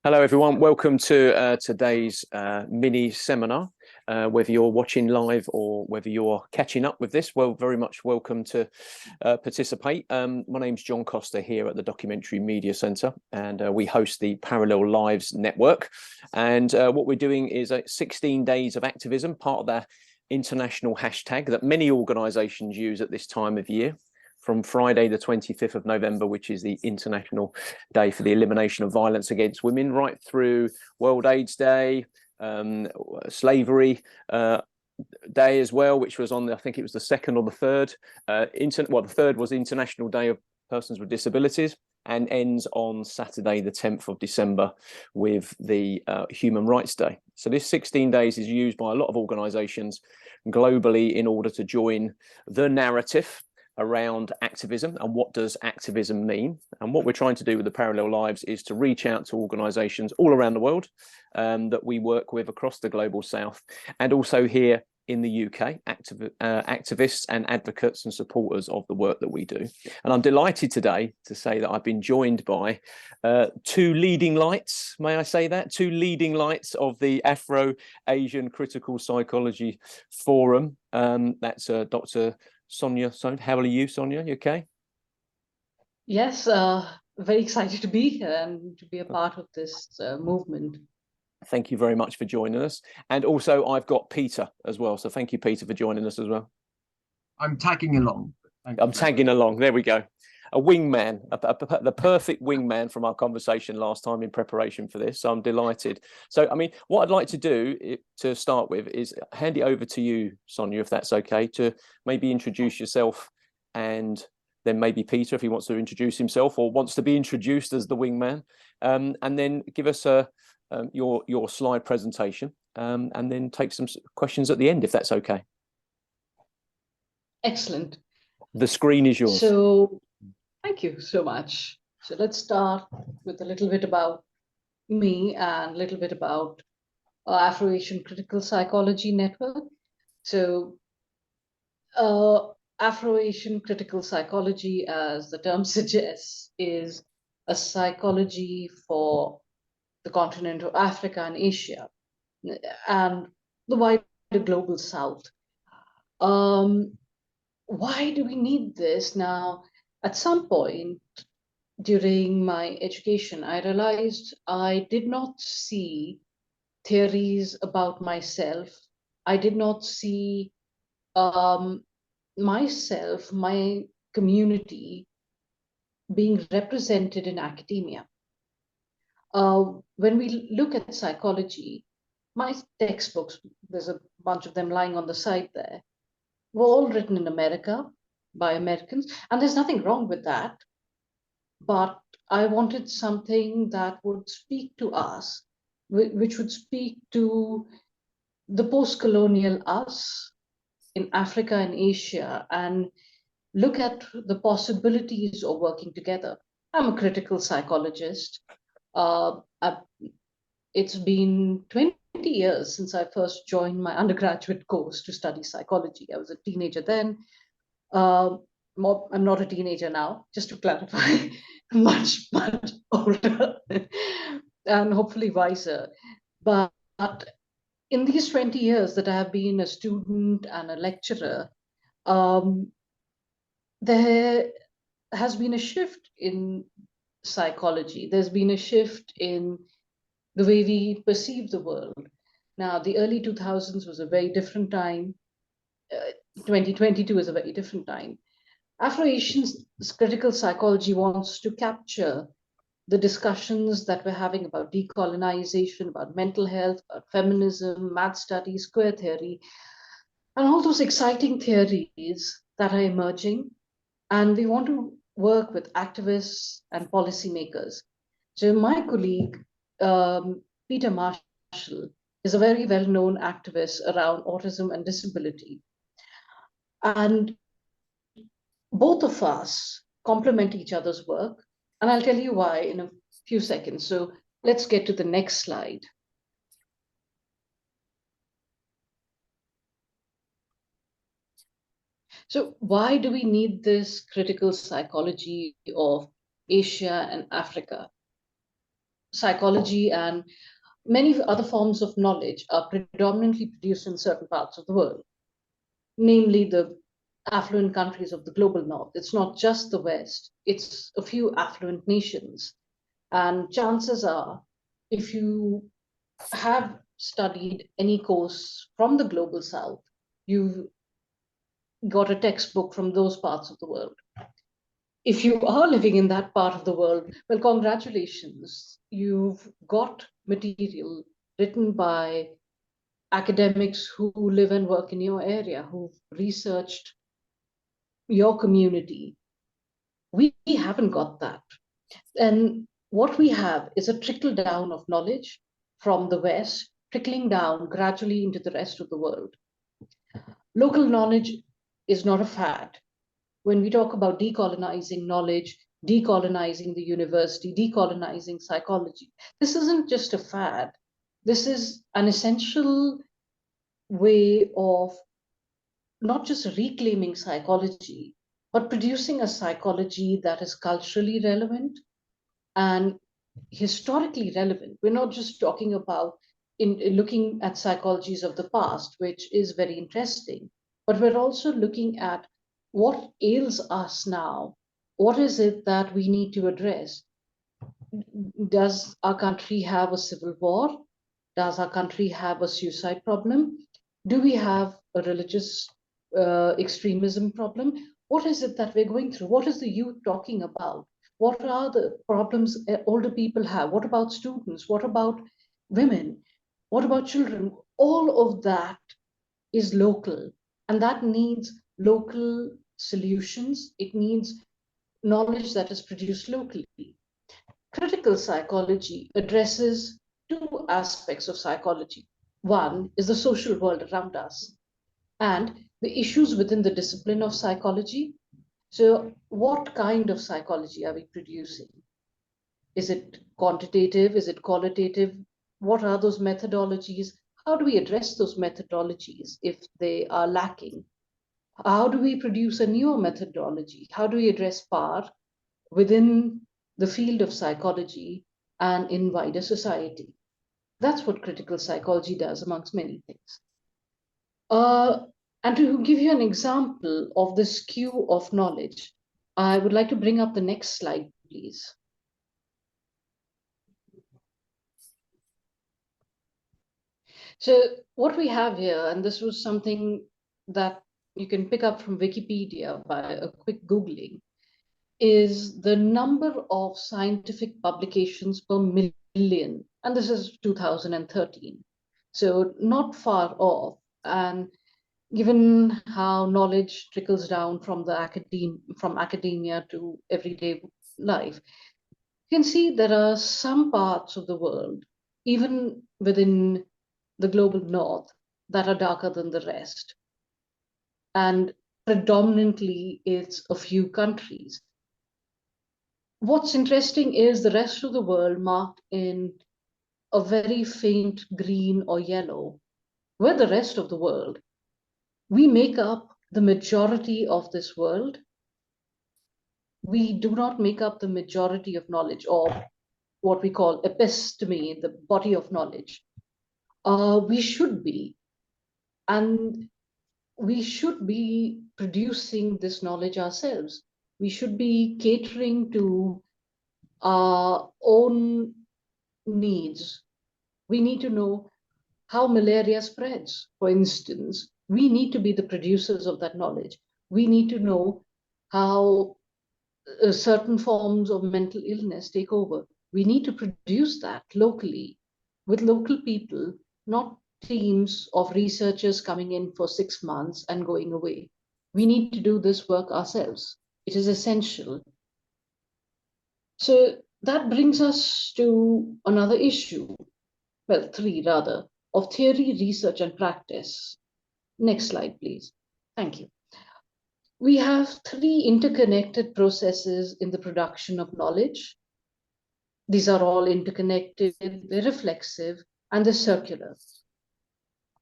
Hello, everyone. Welcome to today's mini seminar. Whether you're watching live or whether you're catching up with this, well, very much welcome to participate. My name's John Costa here at the Documentary Media Centre, and we host the Parallel Lives Network. And what we're doing is 16 days of activism, part of the international hashtag that many organisations use at this time of year. From Friday, the 25th of November, which is the International Day for the Elimination of Violence Against Women, right through World AIDS Day, Slavery Day as well, which was on, I think it was the second or the third. The third was International Day of Persons with Disabilities, and ends on Saturday, the 10th of December, with the Human Rights Day. So this 16 days is used by a lot of organisations globally in order to join the narrative around activism and what does activism mean. And what we're trying to do with the Parallel Lives is to reach out to organisations all around the world that we work with across the Global South, and also here in the UK, activists and advocates and supporters of the work that we do. And I'm delighted today to say that I've been joined by two leading lights, may I say that? Two leading lights of the Afro Asian Critical Psychology Forum. That's Dr. Sonia. How are you, Sonia? You okay? Yes, very excited to be here and to be a part of this movement. Thank you very much for joining us. And also I've got Peter as well. So thank you, Peter, for joining us as well. I'm tagging along. I'm tagging along. There we go. A wingman, the perfect wingman from our conversation last time in preparation for this. So I'm delighted. So, I mean, what I'd like to do to start with is hand it over to you, Sonia, if that's okay, to maybe introduce yourself, and then maybe Peter, if he wants to introduce himself or wants to be introduced as the wingman, and then give us your slide presentation, and then take some questions at the end, if that's okay. Excellent. The screen is yours. So, thank you so much. So let's start with a little bit about me and a little bit about Afro-Asian Critical Psychology Network. So Afro-Asian Critical Psychology, as the term suggests, is a psychology for the continent of Africa and Asia and the wider Global South. Why do we need this? Now, at some point during my education, I realized I did not see theories about myself. I did not see myself, my community, being represented in academia. When we look at psychology, my textbooks, there's a bunch of them lying on the side there, were all written in America by Americans, and there's nothing wrong with that. But I wanted something that would speak to us, which would speak to the post-colonial us in Africa and Asia, and look at the possibilities of working together. I'm a critical psychologist. It's been 20 years since I first joined my undergraduate course to study psychology. I was a teenager then. I'm not a teenager now, just to clarify, much older and hopefully wiser. But in these 20 years that I have been a student and a lecturer, there has been a shift in psychology. There's been a shift in the way we perceive the world. Now, the early 2000s was a very different time. 2022 is a very different time. Afro-Asian critical psychology wants to capture the discussions that we're having about decolonization, about mental health, about feminism, math studies, queer theory, and all those exciting theories that are emerging. And we want to work with activists and policymakers. So my colleague, Peter Marshall, is a very well-known activist around autism and disability. And both of us complement each other's work. And I'll tell you why in a few seconds. So let's get to the next slide. So why do we need this critical psychology of Asia and Africa? psychology and many other forms of knowledge are predominantly produced in certain parts of the world, namely the affluent countries of the global north. It's not just the West, it's a few affluent nations. And chances are, if you have studied any course from the global south, you've got a textbook from those parts of the world. If you are living in that part of the world, well, congratulations. You've got material written by academics who live and work in your area, who've researched your community. We haven't got that. And what we have is a trickle down of knowledge from the West, trickling down gradually into the rest of the world. Local knowledge is not a fad. When we talk about decolonizing knowledge, decolonizing the university, decolonizing psychology, this isn't just a fad. This is an essential way of not just reclaiming psychology, but producing a psychology that is culturally relevant and historically relevant. We're not just talking about in looking at psychologies of the past, which is very interesting, but we're also looking at what ails us now. What is it that we need to address? Does our country have a civil war? Does our country have a suicide problem? Do we have a religious extremism problem? What is it that we're going through? What is the youth talking about? What are the problems older people have? What about students? What about women? What about children? All of that is local, and that needs local solutions. It needs knowledge that is produced locally. Critical psychology addresses two aspects of psychology. One is the social world around us and the issues within the discipline of psychology. So, what kind of psychology are we producing? Is it quantitative? Is it qualitative? What are those methodologies? How do we address those methodologies if they are lacking? How do we produce a newer methodology? How do we address power within the field of psychology and in wider society? That's what critical psychology does, amongst many things. And to give you an example of the skew of knowledge, I would like to bring up the next slide, please. So what we have here, and this was something that you can pick up from Wikipedia by a quick Googling, is the number of scientific publications per million. And this is 2013. So not far off. And given how knowledge trickles down from academia to everyday life, you can see there are some parts of the world, even within the global north, that are darker than the rest. And predominantly, it's a few countries. What's interesting is the rest of the world marked in a very faint green or yellow. We're the rest of the world. We make up the majority of this world. We do not make up the majority of knowledge, or what we call episteme, the body of knowledge. We should be, and we should be producing this knowledge ourselves. We should be catering to our own needs. We need to know how malaria spreads, for instance. We need to be the producers of that knowledge. We need to know how certain forms of mental illness take over. We need to produce that locally with local people, not teams of researchers coming in for 6 months and going away. We need to do this work ourselves. It is essential. So that brings us to another issue, well, three rather, of theory, research, and practice. Next slide, please. Thank you. We have three interconnected processes in the production of knowledge. These are all interconnected, they're reflexive, and they're circular.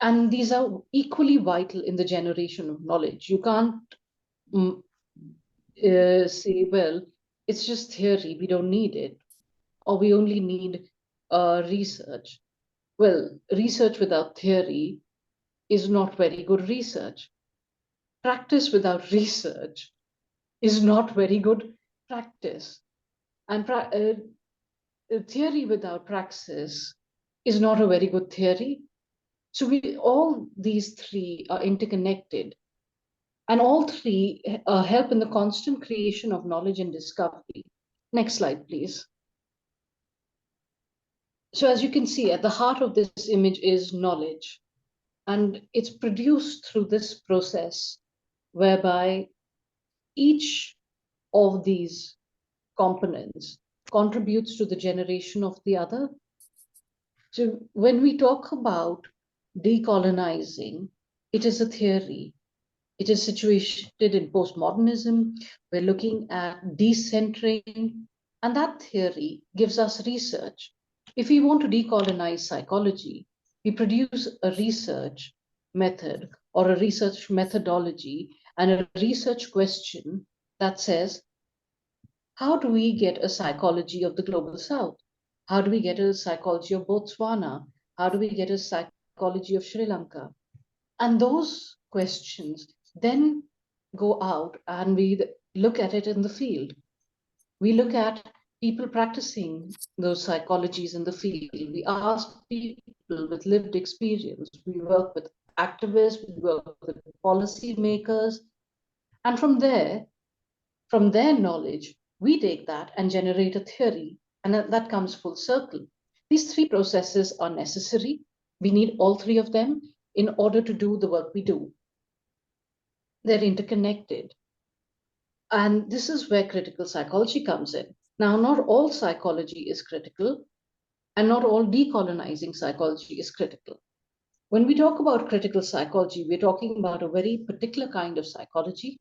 And these are equally vital in the generation of knowledge. You can't say, well, it's just theory, we don't need it, or we only need research. Well, research without theory is not very good research. Practice without research is not very good practice. And theory without praxis is not a very good theory. So all these three are interconnected, and all three help in the constant creation of knowledge and discovery. Next slide, please. So as you can see, at the heart of this image is knowledge, and it's produced through this process whereby each of these components contributes to the generation of the other. So when we talk about decolonizing, it is a theory. It is situated in postmodernism. We're looking at decentering, and that theory gives us research. If we want to decolonize psychology, we produce a research method or a research methodology and a research question that says, how do we get a psychology of the global south? How do we get a psychology of Botswana? How do we get a psychology of Sri Lanka? And those questions then go out and we look at it in the field. We look at people practicing those psychologies in the field. We ask people with lived experience. We work with activists, we work with policymakers. And from there, from their knowledge, we take that and generate a theory. And that comes full circle. These three processes are necessary. We need all three of them in order to do the work we do. They're interconnected. And this is where critical psychology comes in. Now, not all psychology is critical, and not all decolonizing psychology is critical. When we talk about critical psychology, we're talking about a very particular kind of psychology.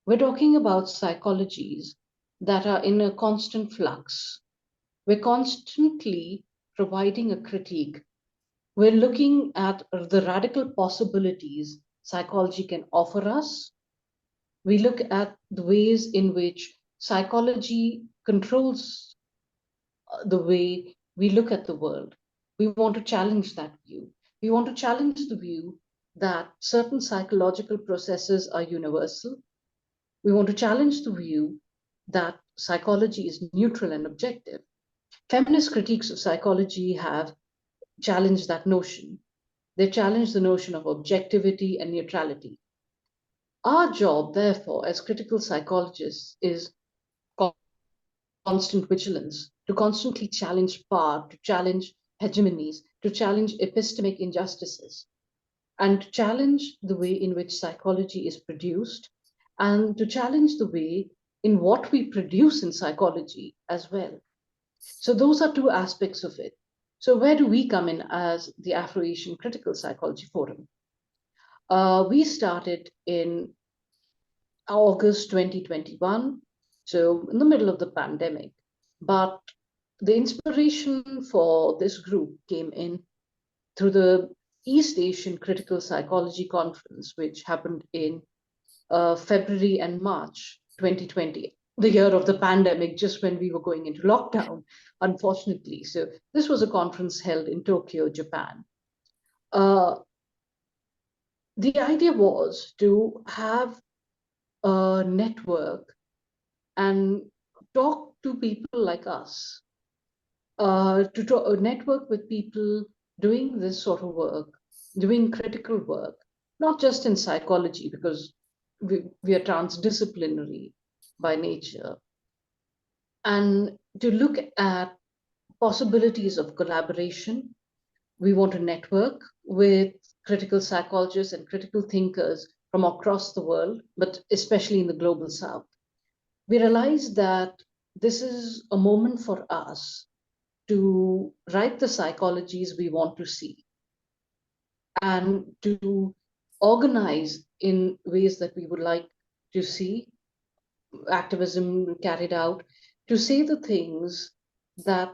We're talking about psychologies that are in a constant flux. We're constantly providing a critique. We're looking at the radical possibilities psychology can offer us. We look at the ways in which psychology controls the way we look at the world. We want to challenge that view. We want to challenge the view that certain psychological processes are universal. We want to challenge the view that psychology is neutral and objective. Feminist critiques of psychology have challenged that notion. They challenge the notion of objectivity and neutrality. Our job, therefore, as critical psychologists is constant vigilance, to constantly challenge power, to challenge hegemonies, to challenge epistemic injustices, and to challenge the way in which psychology is produced, and to challenge the way in what we produce in psychology as well. So those are two aspects of it. So where do we come in as the Afro-Asian Critical Psychology Forum? We started in August 2021, so in the middle of the pandemic. But the inspiration for this group came in through the East Asian Critical Psychology Conference, which happened in February and March 2020, the year of the pandemic, just when we were going into lockdown, unfortunately. So this was a conference held in Tokyo, Japan. The idea was to have a network and talk to people like us, to network with people doing this sort of work, doing critical work, not just in psychology, because we are transdisciplinary by nature, and to look at possibilities of collaboration. We want to network with critical psychologists and critical thinkers from across the world, but especially in the global south. We realized that this is a moment for us to write the psychologies we want to see and to organize in ways that we would like to see activism carried out, to say the things that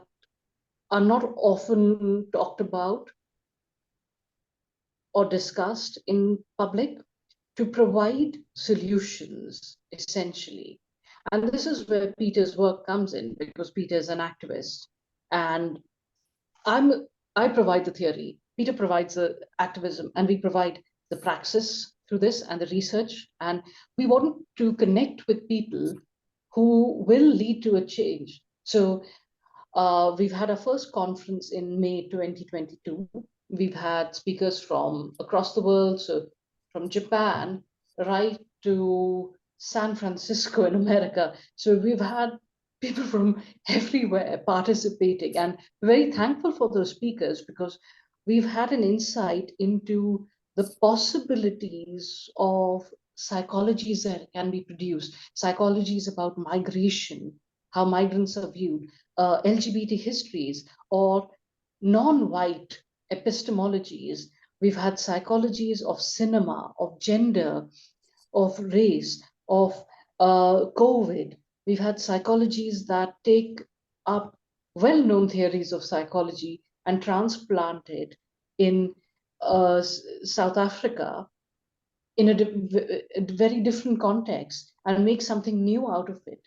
are not often talked about or discussed in public, to provide solutions, essentially. And this is where Peter's work comes in, because Peter is an activist. And I provide the theory, Peter provides the activism, and we provide the praxis through this and the research. And we want to connect with people who will lead to a change. So we've had our first conference in May 2022. We've had speakers from across the world, so from Japan right to San Francisco in America. So we've had people from everywhere participating, and very thankful for those speakers because we've had an insight into the possibilities of psychologies that can be produced, psychologies about migration, how migrants are viewed, LGBT histories, or non-white epistemologies. We've had psychologies of cinema, of gender, of race, of COVID. We've had psychologies that take up well-known theories of psychology and transplant it in South Africa in a very different context and make something new out of it.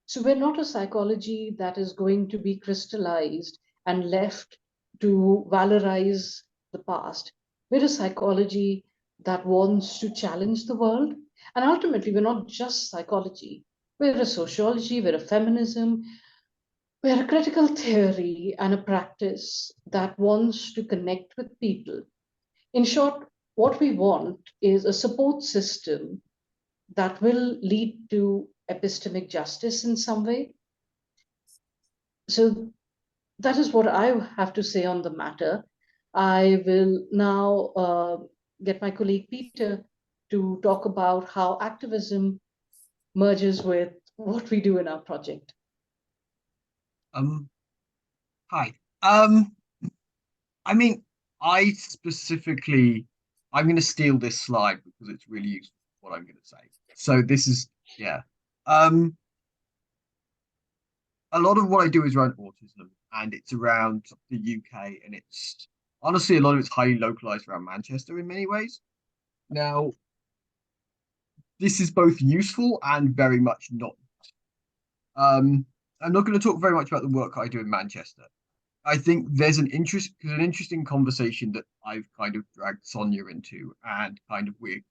So we're not a psychology that is going to be crystallized and left to valorize the past. We're a psychology that wants to challenge the world. And ultimately, we're not just psychology. We're a sociology, we're a feminism, we're a critical theory and a practice that wants to connect with people. In short, what we want is a support system that will lead to epistemic justice in some way. So that is what I have to say on the matter. I will now get my colleague Peter to talk about how activism merges with what we do in our project. Hi. I mean, I'm going to steal this slide because it's really useful for what I'm going to say. So this is, yeah. A lot of what I do is around autism, and it's around the UK, and it's honestly a lot of it's highly localized around Manchester in many ways. Now, this is both useful and very much not. I'm not going to talk very much about the work I do in Manchester. I think there's an interesting conversation that I've kind of dragged Sonia into, and we've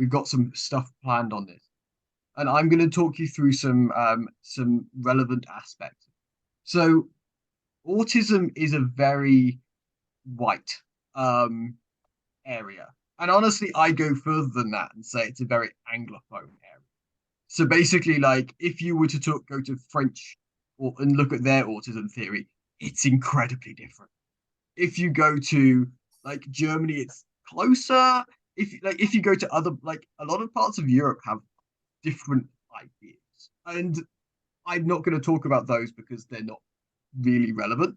got some stuff planned on this, and I'm going to talk you through some relevant aspects. So, autism is a very white area, and honestly, I go further than that and say it's a very anglophone area. So basically, like if you were to go to French and look at their autism theory, it's incredibly different. If you go to like Germany, it's closer. If you go to other a lot of parts of Europe have different ideas, and I'm not going to talk about those because they're not really relevant.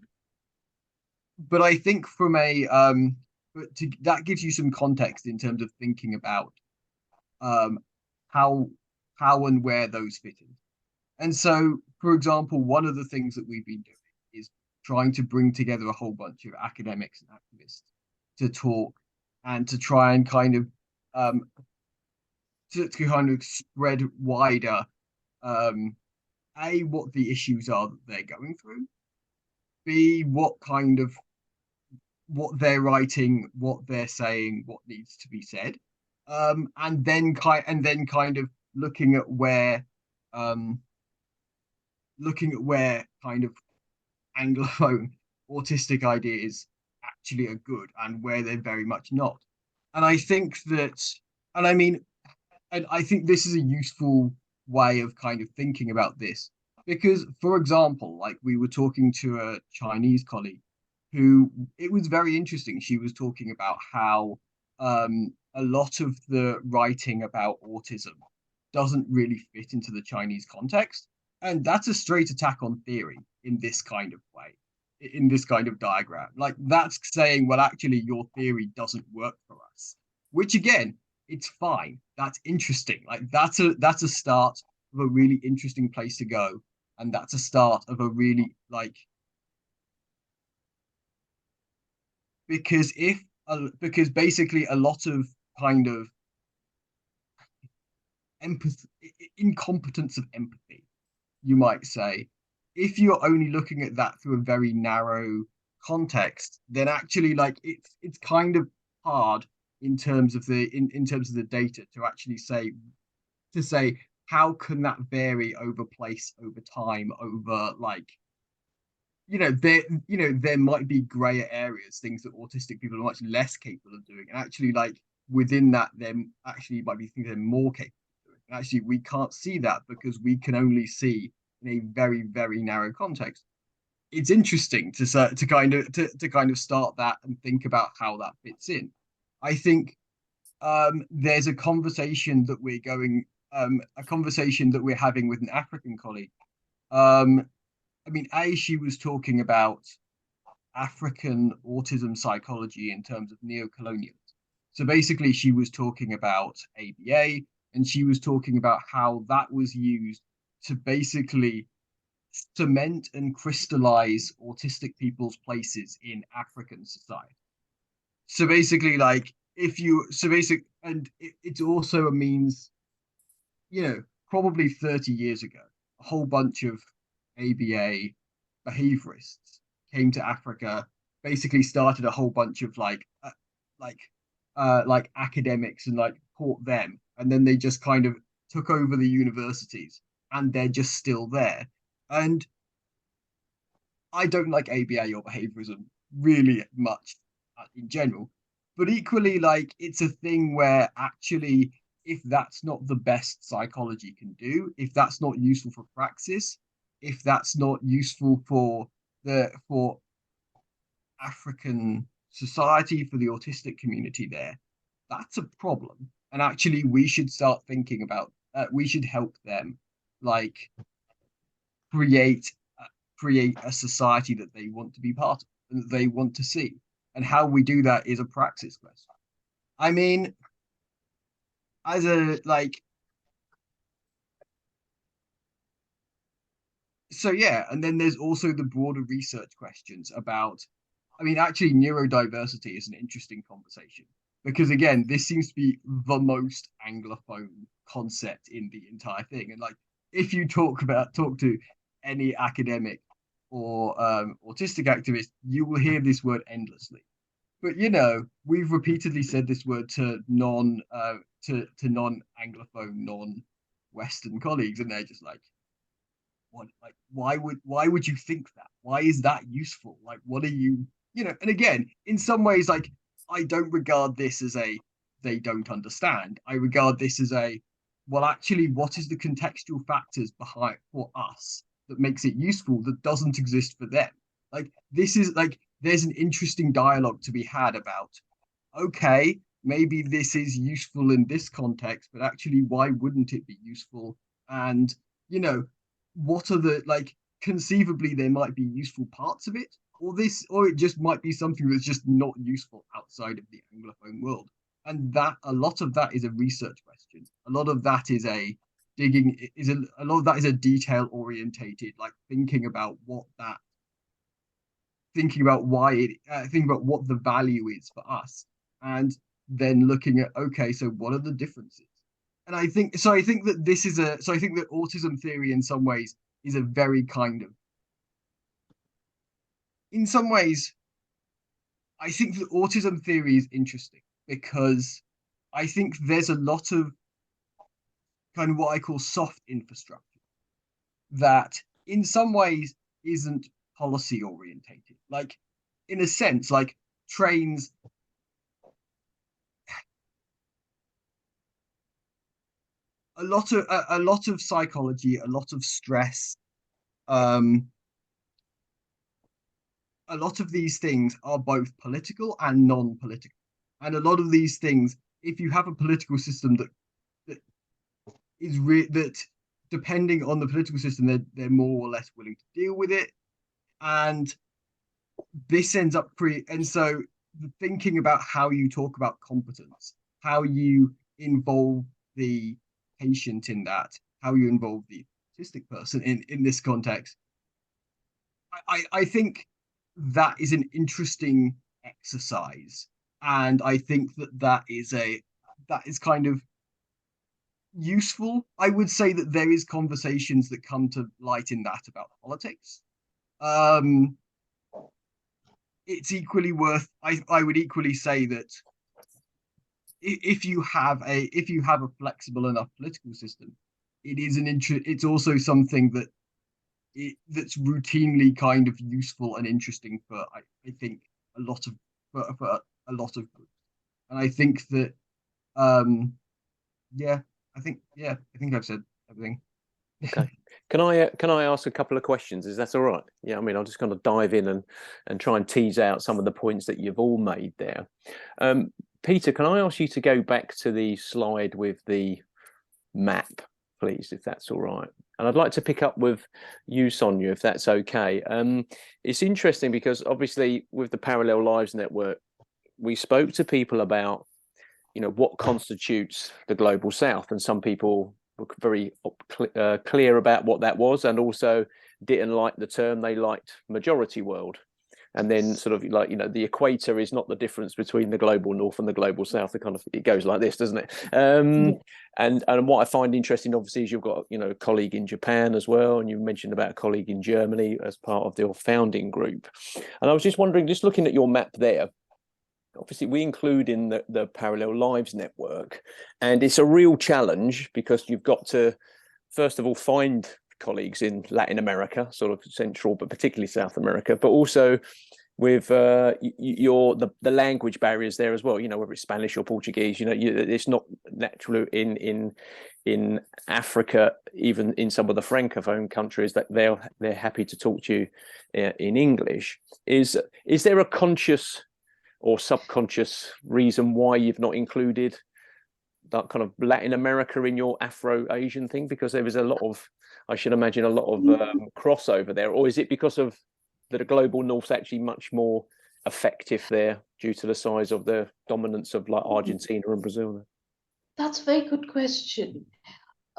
But I think from that gives you some context in terms of thinking about how and where those fit in. And so, for example, one of the things that we've been doing is trying to bring together a whole bunch of academics and activists to talk and to try and kind of spread wider what the issues are that they're going through, b what they're writing, what they're saying, what needs to be said, and then kind of looking at where kind of anglophone autistic ideas actually are good and where they're very much not. And I think that, and I mean, and I think this is a useful way of kind of thinking about this because, for example, like we were talking to a Chinese colleague who it was very interesting. She was talking about how a lot of the writing about autism doesn't really fit into the Chinese context. And that's a straight attack on theory in this kind of way, in this kind of diagram. Like that's saying, well, actually, your theory doesn't work for us, which again, it's fine. That's interesting. Like that's a start of a really interesting place to go. And that's a start of a really because basically a lot of kind of empathy, incompetence of empathy, you might say, if you're only looking at that through a very narrow context, then actually like it's kind of hard in terms of in terms of the data to actually say how can that vary over place, over time, over like there might be grayer areas, things that autistic people are much less capable of doing, and actually like within that there actually might be things they're more capable of doing. And actually we can't see that because we can only see in a very, very narrow context. It's interesting to kind of start that and think about how that fits in. I think there's a conversation that we're having with an African colleague. I mean, she was talking about African autism psychology in terms of neo-colonialism. So basically, she was talking about ABA, and she was talking about how that was used to basically cement and crystallize autistic people's places in African society. So basically, like it also means, probably 30 years ago, a whole bunch of ABA behaviorists came to Africa, basically started a whole bunch of like academics and like taught them, and then they just kind of took over the universities, and they're just still there. And I don't like ABA or behaviorism really much in general, but equally, like it's a thing where actually, if that's not the best psychology can do, if that's not useful for praxis, if that's not useful for African society, for the autistic community there, that's a problem. And actually, we should start thinking about. We should help them, like create create a society that they want to be part of and that they want to see. And how we do that is a praxis question. I mean, as a like so yeah, and then there's also the broader research questions about, I mean, actually neurodiversity is an interesting conversation because again, this seems to be the most anglophone concept in the entire thing. And like if you talk to any academic or autistic activist, you will hear this word endlessly. But we've repeatedly said this word to non anglophone, non-Western colleagues, and they're just like, what, like why would you think that? Why is that useful? Like what are you, and again, in some ways, like I don't regard this as a they don't understand. I regard this as a, well, actually, what is the contextual factors behind for us that makes it useful that doesn't exist for them? Like this is like there's an interesting dialogue to be had about, okay, maybe this is useful in this context, but actually why wouldn't it be useful? And what are the, like, conceivably there might be useful parts of it, or it just might be something that's just not useful outside of the anglophone world. And that a lot of that is a research question. A lot of that is a lot of that is a detail orientated, like thinking about thinking about what the value is for us, and then looking at, okay, so what are the differences? And I think that autism theory in some ways is a very kind of, in some ways, I think that autism theory is interesting because I think there's a lot of kind of what I call soft infrastructure that in some ways isn't policy orientated. Like in a sense, like trains, a lot of psychology, a lot of stress, um, a lot of these things are both political and non-political. And a lot of these things, if you have a political system that that depending on the political system, they're more or less willing to deal with it. And this ends up and so thinking about how you talk about competence, how you involve the patient in that, how you involve the autistic person in this context, I think that is an interesting exercise, and I think that is kind of useful. I would say that there is conversations that come to light in that about politics. Um, it's equally worth. I would equally say that if you have a flexible enough political system, it is it's also something that that's routinely kind of useful and interesting for I think a lot of for a lot of groups. And I think that yeah, I think I've said everything. Okay. Can I ask a couple of questions? Is that all right? Yeah, I mean, I'll just kind of dive in and try and tease out some of the points that you've all made there. Peter, can I ask you to go back to the slide with the map, please, if that's all right? And I'd like to pick up with you, Sonia, if that's okay. It's interesting because obviously with the Parallel Lives Network, we spoke to people about, you know, what constitutes the global south, and some people were very clear about what that was, and also didn't like the term. They liked majority world. And then sort of like, you know, the equator is not the difference between the global north and the global south. It kind of, it goes like this, doesn't it? And what I find interesting, obviously, is you've got, you know, a colleague in Japan as well, and you mentioned about a colleague in Germany as part of your founding group. And I was just wondering, just looking at your map there, obviously we include in the Parallel Lives Network, and it's a real challenge because you've got to, first of all, find colleagues in Latin America, sort of Central, but particularly South America, but also with the language barriers there as well. You know, whether it's Spanish or Portuguese, you know, it's not natural in Africa, even in some of the francophone countries, that they're happy to talk to you in English. Is there a conscious or subconscious reason why you've not included that kind of Latin America in your Afro-Asian thing? Because there is a lot of, I should imagine, a lot of crossover there. Or is it because of the global north's actually much more effective there due to the size of the dominance of like Argentina and Brazil? That's a very good question.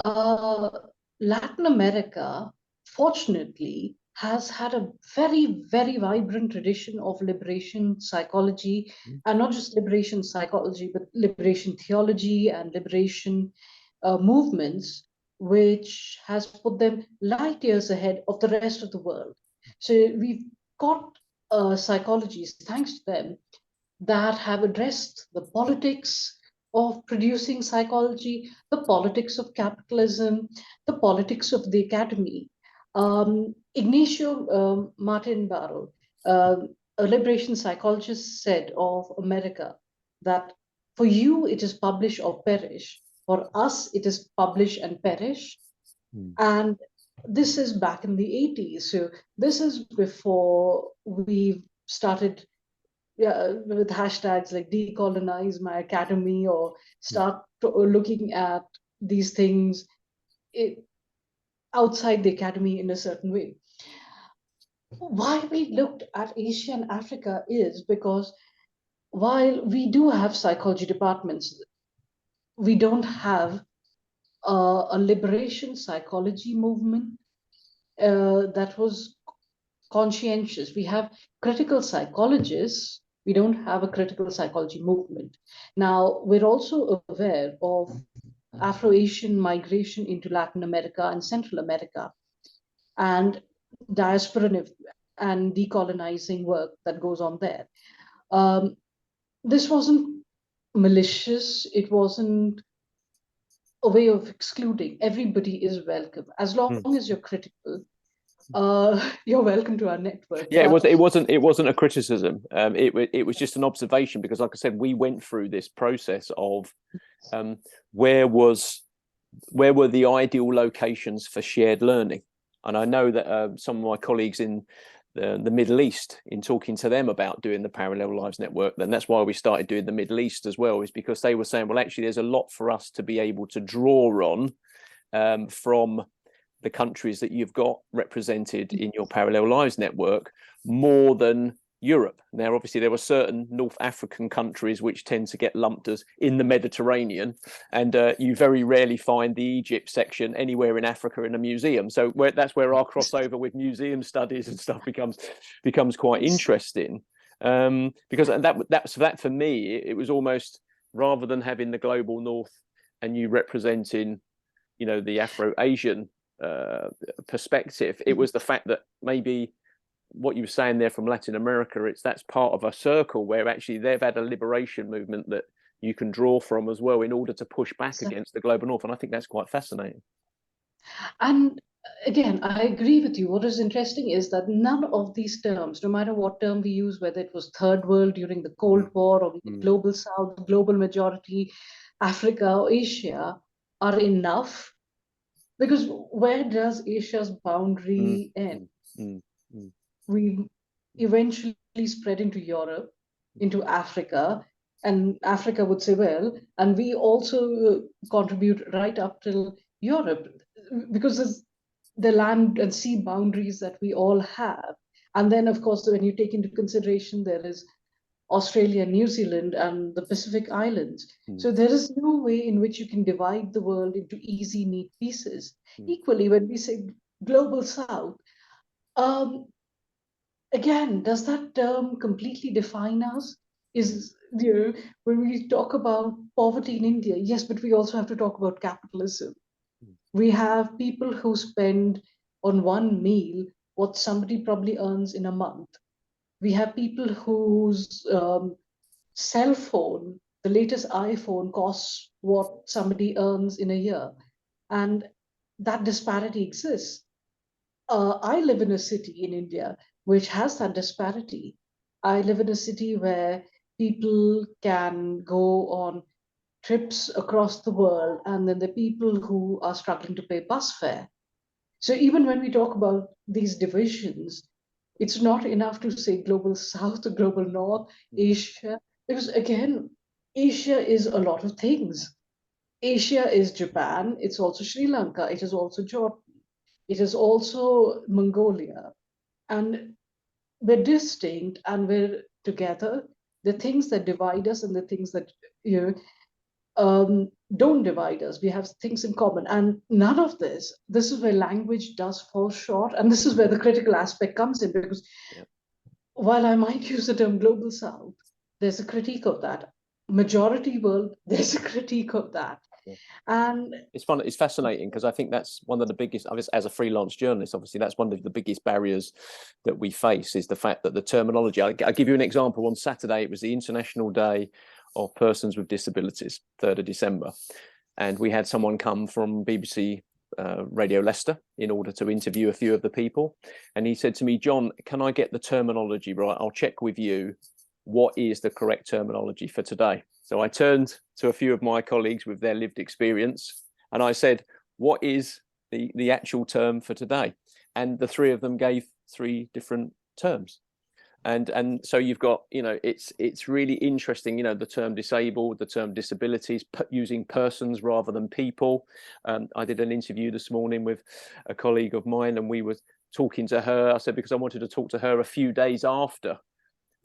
Latin America, fortunately, has had a very, very vibrant tradition of liberation psychology, and not just liberation psychology, but liberation theology and liberation movements, which has put them light years ahead of the rest of the world. So we've got psychologies, thanks to them, that have addressed the politics of producing psychology, the politics of capitalism, the politics of the academy. Ignacio Martin Barro, a liberation psychologist, said of America that for you it is publish or perish, for us it is publish and perish. And this is back in the 80s. So this is before we started with hashtags like decolonize my academy, or start looking at these things outside the academy in a certain way. Why we looked at Asia and Africa is because while we do have psychology departments, we don't have a liberation psychology movement that was conscientious. We have critical psychologists. We don't have a critical psychology movement. Now, we're also aware of Afro-Asian migration into Latin America and Central America, and diaspora and decolonizing work that goes on there. This wasn't malicious. It wasn't a way of excluding. Everybody is welcome. As long as you're critical, you're welcome to our network. Yeah, it wasn't a criticism. It was just an observation, because like I said, we went through this process of where were the ideal locations for shared learning. And I know that some of my colleagues in the Middle East, in talking to them about doing the Parallel Lives Network, then that's why we started doing the Middle East as well, is because they were saying, well, actually, there's a lot for us to be able to draw on from the countries that you've got represented in your Parallel Lives Network, more than Europe. Now, obviously, there were certain North African countries which tend to get lumped as in the Mediterranean, and you very rarely find the Egypt section anywhere in Africa in a museum. So that's where our crossover with museum studies and stuff becomes quite interesting, because that for me, it was almost, rather than having the global North and you representing, the Afro-Asian perspective. It was the fact that maybe what you were saying there from Latin America, that's part of a circle where actually they've had a liberation movement that you can draw from as well in order to push back against the global north. And I think that's quite fascinating. And again, I agree with you. What is interesting is that none of these terms, no matter what term we use, whether it was third world during the Cold War or global south, global majority, Africa or Asia, are enough. Because where does Asia's boundary end? We eventually spread into Europe, into Africa, and Africa would say, well, and we also contribute right up till Europe, because there's the land and sea boundaries that we all have. And then, of course, when you take into consideration, there is Australia, New Zealand, and the Pacific Islands. So there is no way in which you can divide the world into easy, neat pieces. Equally, when we say global south, again, does that term completely define us? When we talk about poverty in India, yes, but we also have to talk about capitalism. We have people who spend on one meal what somebody probably earns in a month. We have people whose cell phone, the latest iPhone, costs what somebody earns in a year. And that disparity exists. I live in a city in India which has that disparity. I live in a city where people can go on trips across the world, and then the people who are struggling to pay bus fare. So even when we talk about these divisions, it's not enough to say global south or global north, Asia, because again, Asia is a lot of things. Asia is Japan, it's also Sri Lanka, it is also Jordan, it is also Mongolia. And we're distinct and we're together. The things that divide us and the things that don't divide us. We have things in common. And none of this is where language does fall short. And this is where the critical aspect comes in, because while I might use the term global south, there's a critique of that. Majority world, there's a critique of that. And it's fun. It's fascinating because I think that's one of the biggest, as a freelance journalist, obviously that's one of the biggest barriers that we face, is the fact that the terminology. I'll give you an example. On Saturday, it was the International Day of Persons with Disabilities, 3rd of December. And we had someone come from BBC Radio Leicester in order to interview a few of the people. And he said to me, John, can I get the terminology right? I'll check with you what is the correct terminology for today. So I turned to a few of my colleagues with their lived experience and I said, what is the actual term for today? And the three of them gave 3 different terms. And so you've got, it's really interesting, the term disabled, the term disabilities, using persons rather than people. I did an interview this morning with a colleague of mine and we were talking to her. I said, because I wanted to talk to her a few days after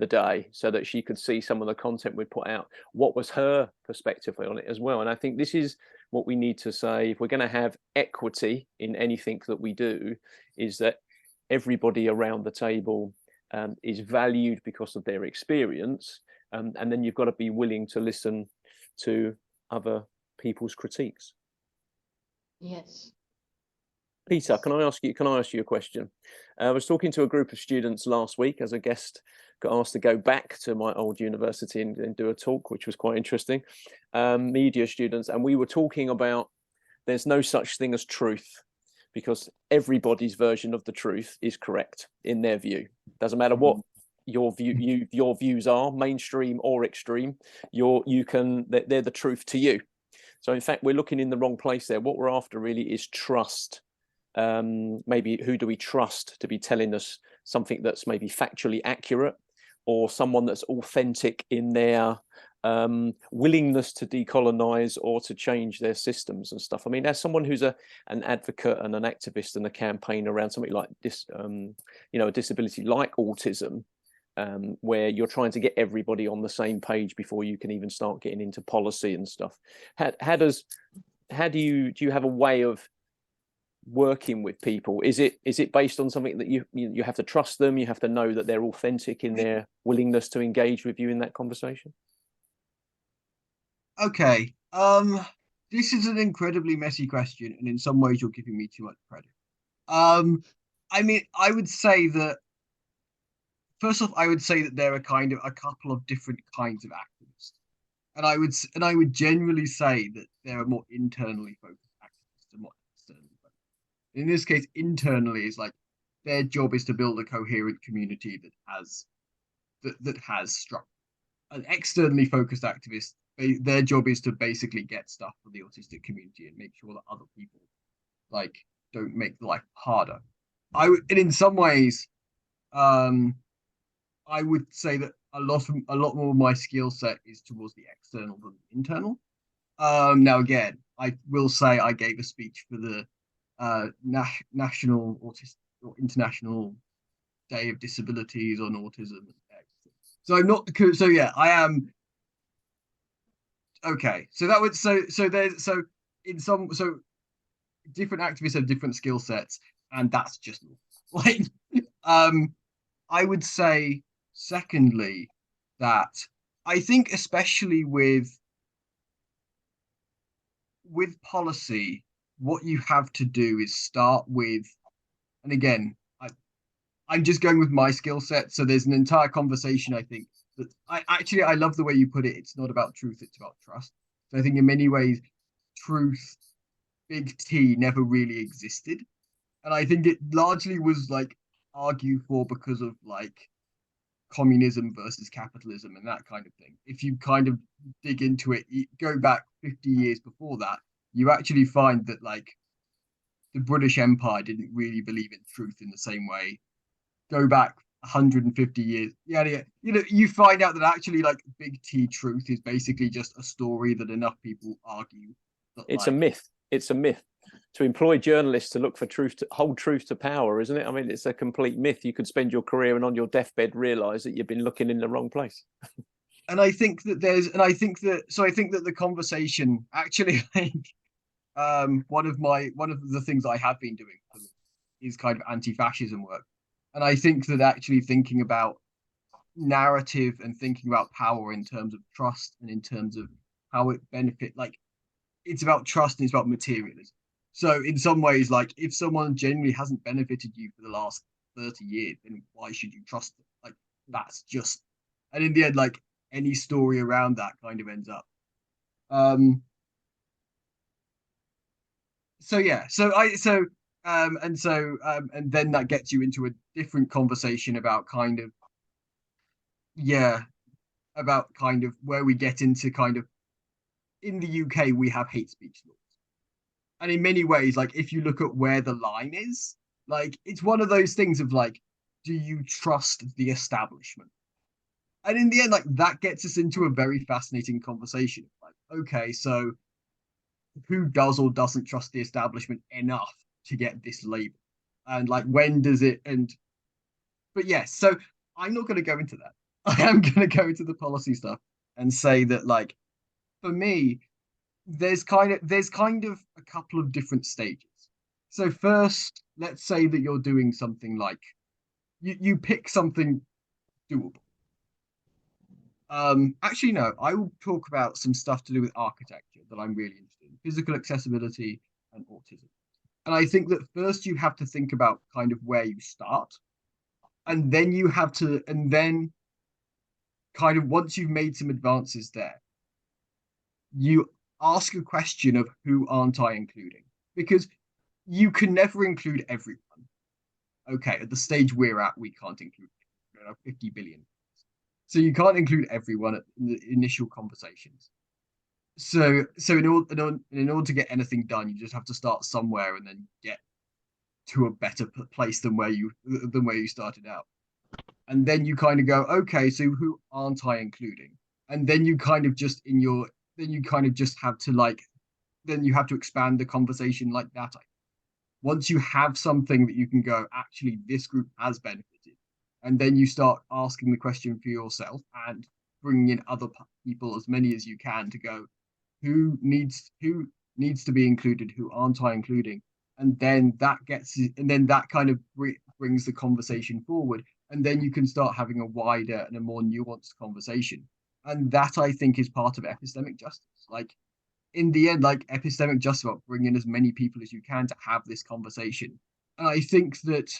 the day so that she could see some of the content we put out, what was her perspective on it as well. And I think this is what we need to say if we're going to have equity in anything that we do, is that everybody around the table is valued because of their experience, and then you've got to be willing to listen to other people's critiques. Yes. Peter, can I ask you a question? I was talking to a group of students last week as a guest, got asked to go back to my old university and do a talk, which was quite interesting, media students. And we were talking about there's no such thing as truth, because everybody's version of the truth is correct in their view. Doesn't matter what your views are, mainstream or extreme, they're the truth to you. So in fact, we're looking in the wrong place there. What we're after really is trust. Maybe who do we trust to be telling us something that's maybe factually accurate, or someone that's authentic in their willingness to decolonize or to change their systems and stuff. I mean, as someone who's an advocate and an activist and a campaign around something like this, a disability like autism, where you're trying to get everybody on the same page before you can even start getting into policy and stuff. Do you have a way of working with people? Is it based on something that you have to trust them, you have to know that they're authentic in their willingness to engage with you in that conversation? Okay. this is an incredibly messy question, and in some ways you're giving me too much credit. Um, I mean, I would say that first off, I would say that there are kind of a couple of different kinds of activists, and I would generally say that there are more internally focused activists and more externally focused. In this case, internally is like their job is to build a coherent community that has structure. An externally focused activist, their job is to basically get stuff for the autistic community and make sure that other people like don't make life harder. And in some ways, um, I would say that a lot more of my skill set is towards the external than the internal. Now again, I will say I gave a speech for the National Autistic or International Day of Disabilities on Autism. So I'm not. So yeah, I am. Okay, so that would so there's so in some so different activists have different skill sets, and that's just like um I would say secondly that I think especially with policy, what you have to do is start with, and again, I'm just going with my skill set. So there's an entire conversation, I think, that I love the way you put it. It's not about truth, it's about trust. So I think in many ways, truth, big T, never really existed. And I think it largely was like argued for because of like communism versus capitalism and that kind of thing. If you kind of dig into it, go back 50 years before that, you actually find that like the British Empire didn't really believe in truth in the same way. Go back 150 years. Yeah, yeah. You know, you find out that actually like big T truth is basically just a story that enough people argue that It's a myth. It's a myth. To employ journalists to look for truth, to hold truth to power, isn't it? I mean, it's a complete myth. You could spend your career and on your deathbed realize that you've been looking in the wrong place. And I think that there's, and I think that, so I think that the conversation actually, like, one of the things I have been doing is kind of anti-fascism work, and I think that actually thinking about narrative and thinking about power in terms of trust and in terms of how it benefit, like it's about trust and it's about materialism. So in some ways, like if someone genuinely hasn't benefited you for the last 30 years, then why should you trust them? Like that's just, and in the end, like any story around that kind of ends up. Um so yeah, and then that gets you into a different conversation about kind of yeah, about kind of where we get into kind of in the UK we have hate speech laws. And in many ways, like if you look at where the line is, like it's one of those things of like, do you trust the establishment? And in the end, like that gets us into a very fascinating conversation. Like, okay, so who does or doesn't trust the establishment enough to get this label? And like when does it and but yes, so I'm not gonna go into that. I am gonna go into the policy stuff and say that like for me, there's kind of a couple of different stages. So first, let's say that you're doing something like you pick something doable. Actually, no, I will talk about some stuff to do with architecture that I'm really interested in, physical accessibility and autism. And I think that first you have to think about kind of where you start, and then you have to, and then kind of once you've made some advances there, you ask a question of who aren't I including? Because you can never include everyone. Okay, at the stage we're at, we can't include 50 billion. So you can't include everyone in the initial conversations. So in order to get anything done, you just have to start somewhere and then get to a better place than where you started out. And then you kind of go, okay, so who aren't I including? And then you kind of just then you kind of just have to like, then you have to expand the conversation like that. Once you have something that you can go, actually, this group has benefited, and then you start asking the question for yourself and bringing in other people, as many as you can, to go, who needs to be included, who aren't I including, and then that kind of brings the conversation forward, and then you can start having a wider and a more nuanced conversation, and that I think is part of epistemic justice. Like in the end, like epistemic justice about bringing as many people as you can to have this conversation. And I think that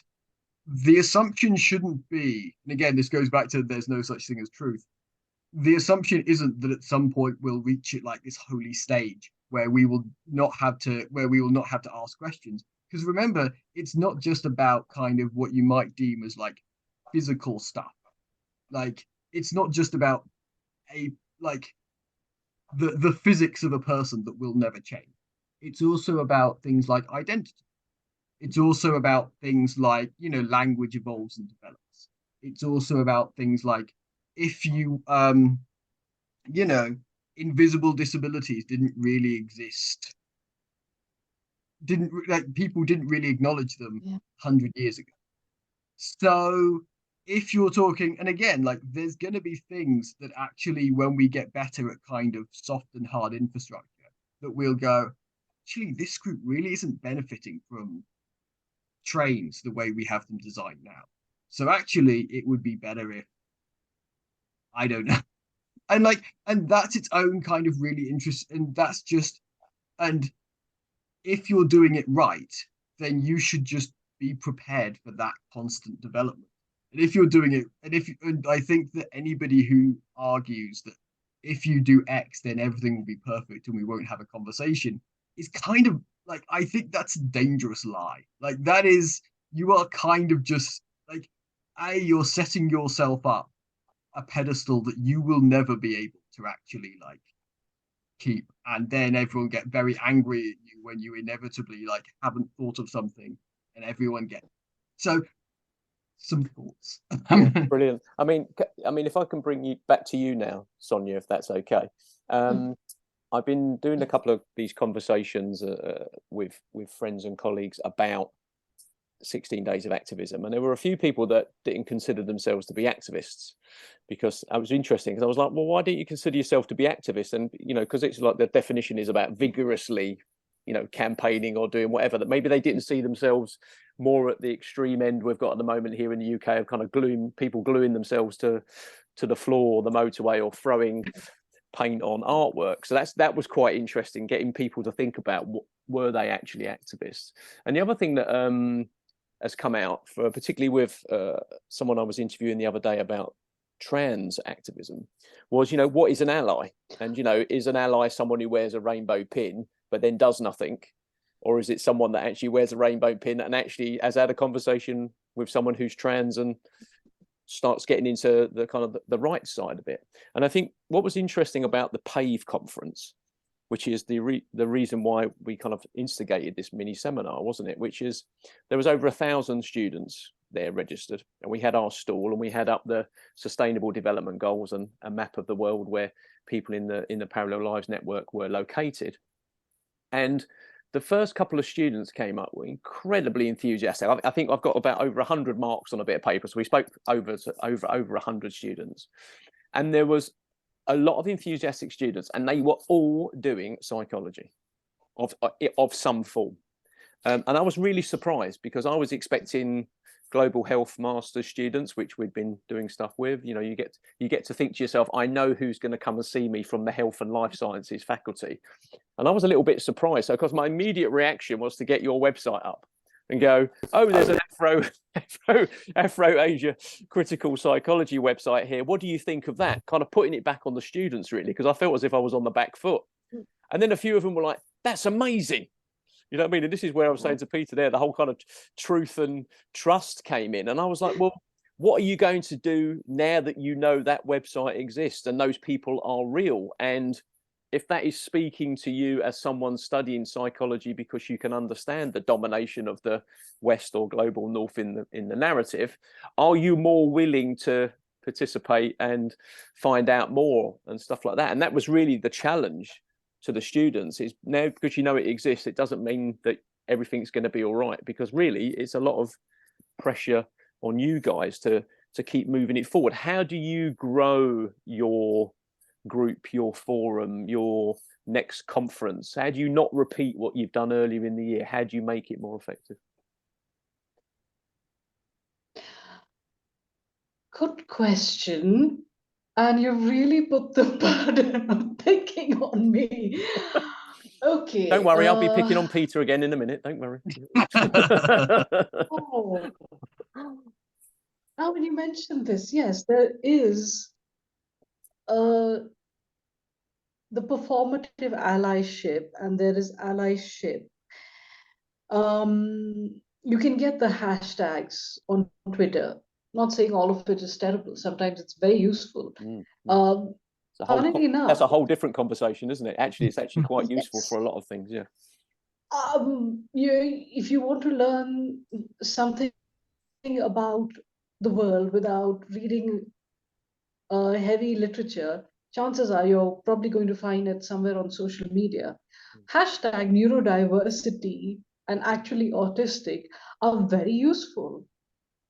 the assumption shouldn't be, and again, this goes back to there's no such thing as truth. The assumption isn't that at some point we'll reach it like this holy stage where we will not have to ask questions. Because remember, it's not just about kind of what you might deem as like physical stuff. Like it's not just about a like the physics of a person that will never change. It's also about things like identity. It's also about things like, language evolves and develops. It's also about things like if you know, invisible disabilities didn't really exist. Didn't like people didn't really acknowledge them 100 years ago. So if you're talking, and again, like there's going to be things that actually, when we get better at kind of soft and hard infrastructure, that we'll go, actually, this group really isn't benefiting from trains the way we have them designed now. So actually, it would be better if, I don't know. And that's its own kind of really interesting, and that's just, and if you're doing it right, then you should just be prepared for that constant development. And if you're doing it, and I think that anybody who argues that if you do X, then everything will be perfect and we won't have a conversation is kind of like, I think that's a dangerous lie. Like that is, you are kind of just like, you're setting yourself up a pedestal that you will never be able to actually like keep, and then everyone get very angry at you when you inevitably like haven't thought of something, and everyone get so some thoughts. Brilliant. I mean, if I can bring you back to you now, Sonia, if that's okay. I've been doing a couple of these conversations with friends and colleagues about 16 days of activism, and there were a few people that didn't consider themselves to be activists, because I was interesting, because I was like, well, why don't you consider yourself to be activists? And because it's like the definition is about vigorously campaigning or doing whatever, that maybe they didn't see themselves more at the extreme end we've got at the moment here in the UK of kind of gluing themselves to the floor or the motorway, or throwing paint on artwork. So that was quite interesting, getting people to think about were they actually activists. And the other thing that has come out, particularly with someone I was interviewing the other day about trans activism, was what is an ally? And is an ally someone who wears a rainbow pin but then does nothing, or is it someone that actually wears a rainbow pin and actually has had a conversation with someone who's trans and starts getting into the kind of the right side of it? And I think what was interesting about the PAVE conference, which is the reason why we kind of instigated this mini seminar, wasn't it? Which is there was over 1,000 students there registered, and we had our stall, and we had up the Sustainable Development Goals and a map of the world where people in the Parallel Lives Network were located. And the first couple of students came up were incredibly enthusiastic. I think I've got about over 100 marks on a bit of paper, so we spoke over 100 students, and there was a lot of enthusiastic students, and they were all doing psychology of some form. And I was really surprised, because I was expecting global health master's students, which we'd been doing stuff with. You get to think to yourself, I know who's going to come and see me from the health and life sciences faculty. And I was a little bit surprised. So, because my immediate reaction was to get your website up and go, oh, there's an Afro Asia critical psychology website here. What do you think of that? Kind of putting it back on the students, really, because I felt as if I was on the back foot. And then a few of them were like, that's amazing. You know what I mean? And this is where I was saying to Peter there, the whole kind of truth and trust came in. And I was like, well, what are you going to do now that you know that website exists and those people are real? And if that is speaking to you as someone studying psychology because you can understand the domination of the West or global North in the narrative, are you more willing to participate and find out more and stuff like that? And that was really the challenge to the students, is now, because it exists, it doesn't mean that everything's going to be all right, because really it's a lot of pressure on you guys to keep moving it forward. How do you grow your group, your forum, your next conference? How do you not repeat what you've done earlier in the year? How do you make it more effective? Good question. And you really put the burden of thinking on me. Okay. Don't worry, I'll be picking on Peter again in a minute. Don't worry. Oh, now when you mention this, yes, there is the performative allyship, and there is allyship. You can get the hashtags on Twitter. Not saying all of it is terrible. Sometimes it's very useful. Funnily enough, that's a whole different conversation, isn't it? Actually, it's actually quite useful yes. for a lot of things. Yeah. If you want to learn something about the world without reading heavy literature, chances are you're probably going to find it somewhere on social media. Hashtag neurodiversity and actually autistic are very useful.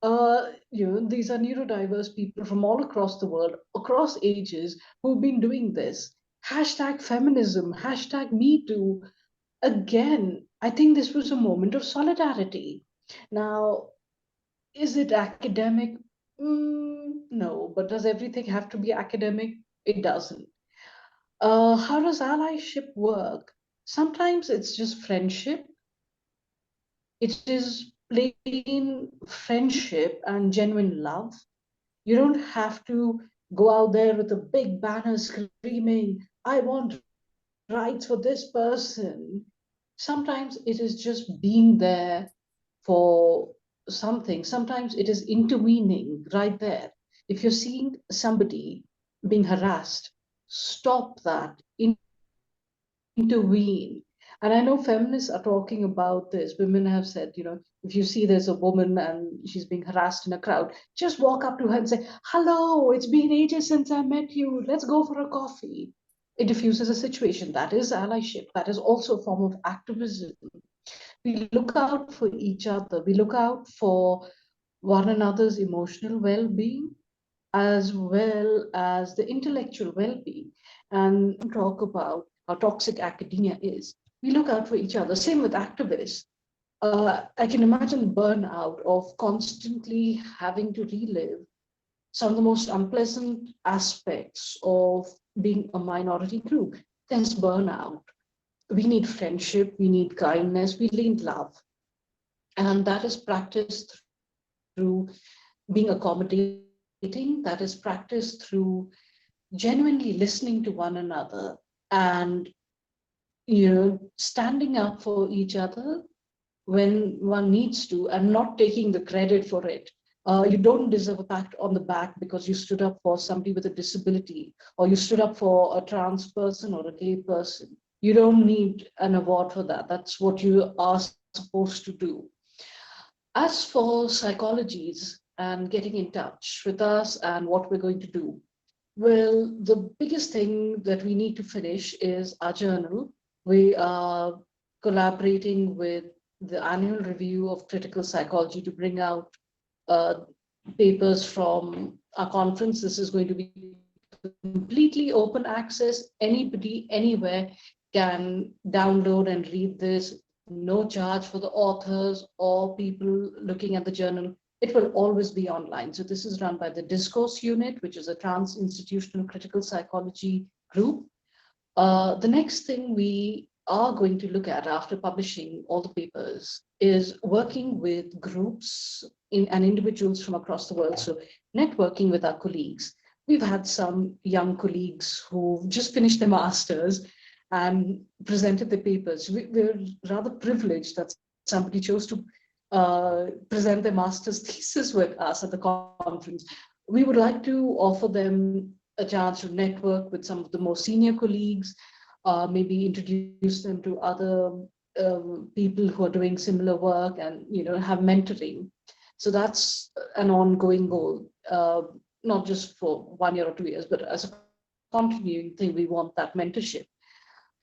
These are neurodiverse people from all across the world, across ages, who've been doing this. Hashtag feminism, hashtag me too. Again, I think this was a moment of solidarity. Now, is it academic? No, but does everything have to be academic? It doesn't. How does allyship work? Sometimes it's just friendship. It is plain friendship and genuine love. You don't have to go out there with a big banner screaming, I want rights for this person. Sometimes it is just being there for something. Sometimes it is intervening right there. If you're seeing somebody being harassed, stop that, intervene. And I know feminists are talking about this. Women have said, if you see there's a woman and she's being harassed in a crowd, just walk up to her and say, hello, it's been ages since I met you. Let's go for a coffee. It diffuses a situation. That is allyship. That is also a form of activism. We look out for each other. We look out for one another's emotional well-being as well as the intellectual well-being, and talk about how toxic academia is. We look out for each other. Same with activists. I can imagine burnout of constantly having to relive some of the most unpleasant aspects of being a minority group. There's burnout. We need friendship, we need kindness, we need love. And that is practiced through being accommodating, that is practiced through genuinely listening to one another and standing up for each other when one needs to and not taking the credit for it. You don't deserve a pat on the back because you stood up for somebody with a disability, or you stood up for a trans person or a gay person. You don't need an award for that. That's what you are supposed to do. As for psychologies and getting in touch with us and what we're going to do, well, the biggest thing that we need to finish is our journal. We are collaborating with the annual review of critical psychology to bring out papers from our conference. This is going to be completely open access. Anybody, anywhere can download and read this. No charge for the authors or people looking at the journal. It will always be online. So this is run by the Discourse Unit, which is a trans-institutional critical psychology group. The next thing we are going to look at after publishing all the papers is working with groups and individuals from across the world. So networking with our colleagues. We've had some young colleagues who've just finished their masters and presented the papers. We're rather privileged that somebody chose to present their master's thesis with us at the conference. We would like to offer them a chance to network with some of the more senior colleagues, maybe introduce them to other people who are doing similar work and have mentoring. So that's an ongoing goal, not just for 1 year or 2 years, but as a continuing thing. We want that mentorship.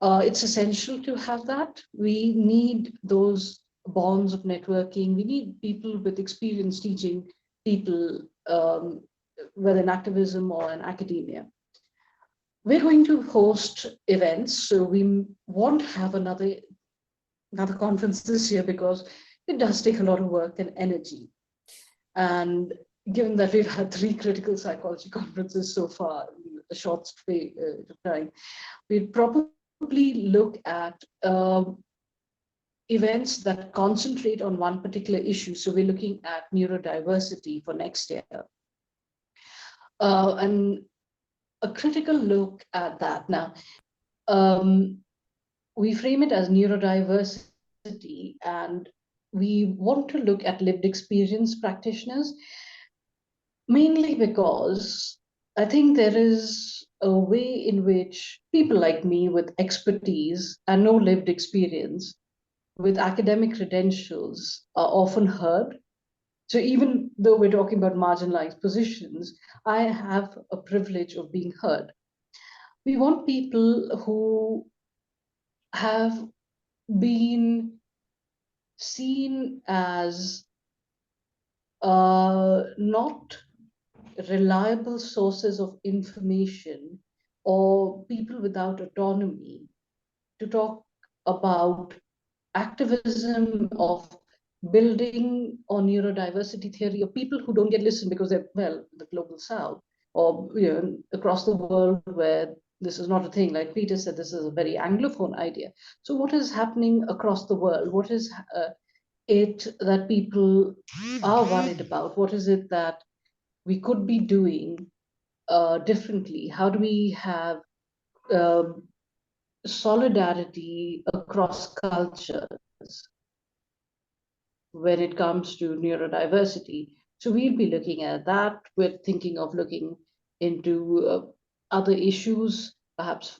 It's essential to have that. We need those bonds of networking. We need people with experience teaching people, whether in activism or in academia. We're going to host events, so we won't have another conference this year because it does take a lot of work and energy. And given that we've had 3 critical psychology conferences so far in a short time, we'd probably look at events that concentrate on one particular issue. So we're looking at neurodiversity for next year. And a critical look at that. Now, we frame it as neurodiversity, and we want to look at lived experience practitioners, mainly because I think there is a way in which people like me with expertise and no lived experience, with academic credentials, are often heard. So even though we're talking about marginalized positions, I have a privilege of being heard. We want people who have been seen as not reliable sources of information or people without autonomy to talk about activism of building on neurodiversity theory, of people who don't get listened because they're, well, the global south, or across the world where this is not a thing. Like Peter said, this is a very anglophone idea. So what is happening across the world? What is it that people are worried about? What is it that we could be doing differently? How do we have um, solidarity across cultures when it comes to neurodiversity? So we'll be looking at that. We're thinking of looking into other issues, perhaps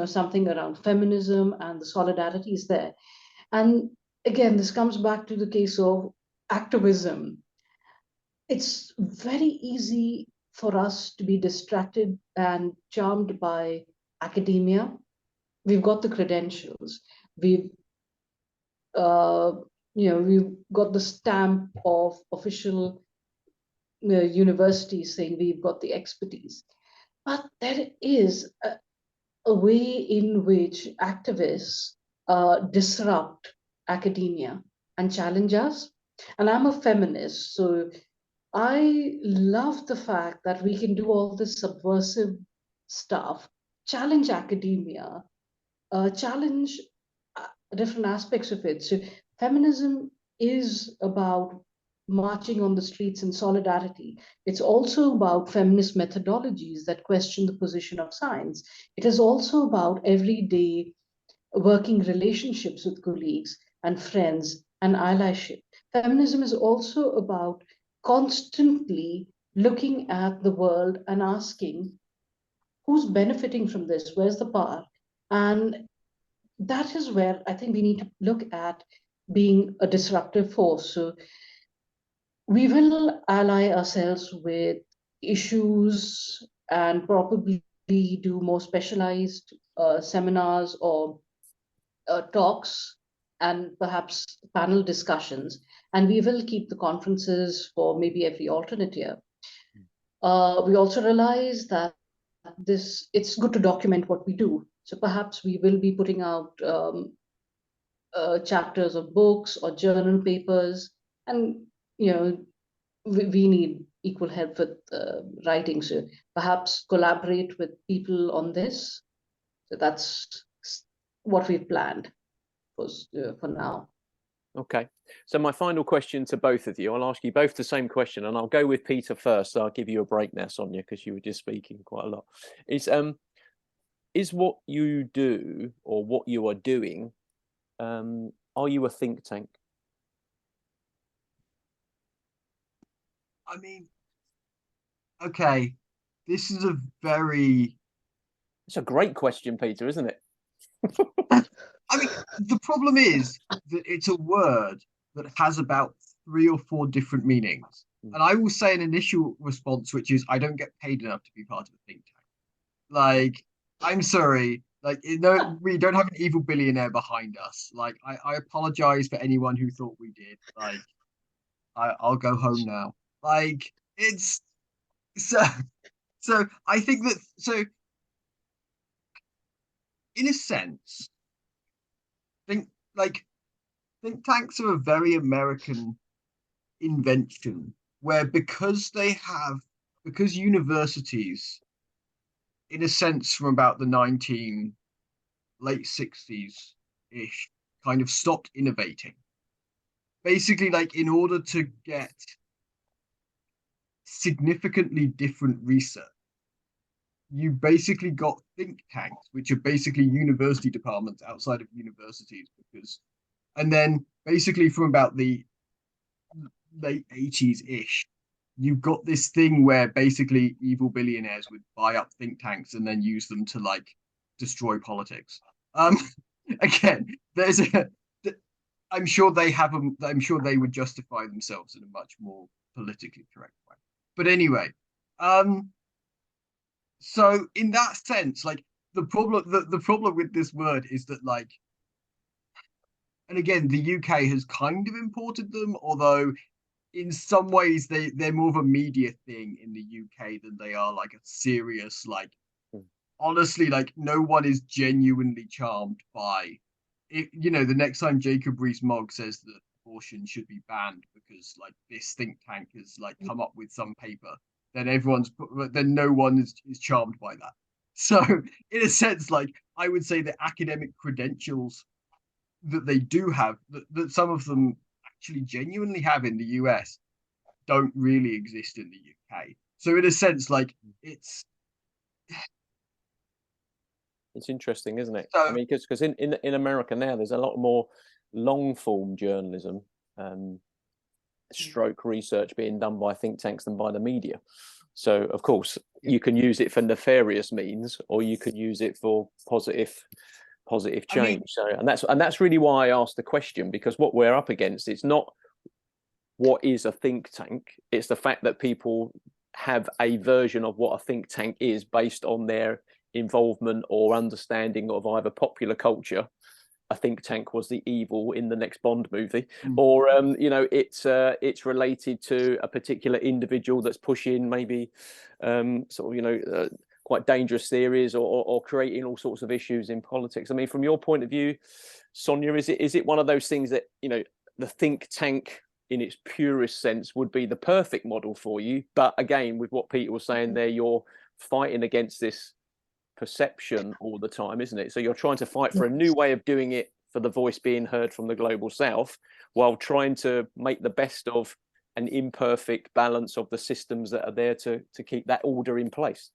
something around feminism and the solidarities there. And again, this comes back to the case of activism. It's very easy for us to be distracted and charmed by academia. We've got the credentials. We've uh, we've got the stamp of official universities saying we've got the expertise. But there is a way in which activists disrupt academia and challenge us. And I'm a feminist, so I love the fact that we can do all this subversive stuff, challenge academia, challenge different aspects of it. So feminism is about marching on the streets in solidarity. It's also about feminist methodologies that question the position of science. It is also about everyday working relationships with colleagues and friends and allyship. Feminism is also about constantly looking at the world and asking who's benefiting from this, where's the power? And that is where I think we need to look at being a disruptive force. So we will ally ourselves with issues and probably do more specialized seminars or talks and perhaps panel discussions. And we will keep the conferences for maybe every alternate year. We also realize that it's good to document what we do. So perhaps we will be putting out chapters of books or journal papers, and we need equal help with writing. So perhaps collaborate with people on this. So that's what we've planned for now. Okay, so my final question to both of you, I'll ask you both the same question, and I'll go with Peter first. So I'll give you a break now, Sonia, because you were just speaking quite a lot. Is what you do or what you are doing, are you a think tank? I mean, okay, this is a very... It's a great question, Peter, isn't it? I mean, the problem is that it's a word that has about 3 or 4 different meanings. And I will say an initial response, which is I don't get paid enough to be part of a think tank. Like, I'm sorry. Like, we don't have an evil billionaire behind us. Like, I apologize for anyone who thought we did. Like, I'll go home now. Like, it's so I think that, so in a sense, think think tanks are a very American invention where because universities, in a sense, from about the 19 late 60s-ish kind of stopped innovating. Basically, like, in order to get significantly different research, you basically got think tanks, which are basically university departments outside of universities, and then basically from about the late 80s-ish, you got this thing where basically evil billionaires would buy up think tanks and then use them to like destroy politics. Again, there's a I'm sure they have them. I'm sure they would justify themselves in a much more politically correct way. But anyway, so in that sense, like the problem with this word is that, like, and again, the UK has kind of imported them, although in some ways they're more of a media thing in the UK than they are like a serious, like, honestly, like, no one is genuinely charmed by it. You know, the next time Jacob Rees-Mogg says that abortion should be banned because like this think tank has like come up with some paper, then no one is charmed by that. So in a sense, like, I would say the academic credentials that they do have, that some of them actually genuinely have in the US, don't really exist in the UK. So in a sense, like, it's interesting, isn't it? So, I mean, because in America now, there's a lot more long form journalism, stroke research being done by think tanks than by the media. So of course you can use it for nefarious means, or you can use it for positive change. I mean, so and that's really why I asked the question, because what we're up against, it's not what is a think tank, it's the fact that people have a version of what a think tank is based on their involvement or understanding of either popular culture. A think tank was the evil in the next Bond movie, or you know, it's related to a particular individual that's pushing maybe sort of, you know, quite dangerous theories, or creating all sorts of issues in politics. I mean, from your point of view, Sonia, is it one of those things that, you know, the think tank in its purest sense would be the perfect model for you, but again, with what Peter was saying there, you're fighting against this perception all the time, isn't it? So you're trying to fight for a new way of doing it, for the voice being heard from the global south, while trying to make the best of an imperfect balance of the systems that are there to keep that order in place.